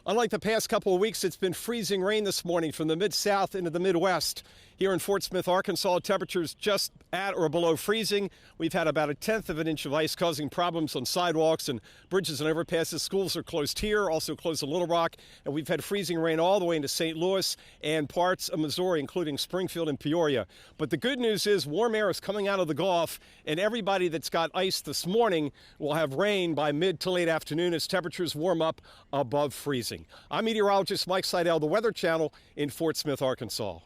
Unlike the past couple of weeks, it's been freezing rain this morning from the mid-south into the Midwest. Here in Fort Smith, Arkansas, temperatures just at or below freezing. We've had about 1/10 of an inch of ice causing problems on sidewalks and bridges and overpasses. Schools are closed here, also closed in Little Rock. And we've had freezing rain all the way into St. Louis and parts of Missouri, including Springfield and Peoria. But the good news is warm air is coming out of the Gulf, and everybody that's got ice this morning will have rain by mid to late afternoon as temperatures warm up above freezing. I'm meteorologist Mike Seidel, the Weather Channel in Fort Smith, Arkansas.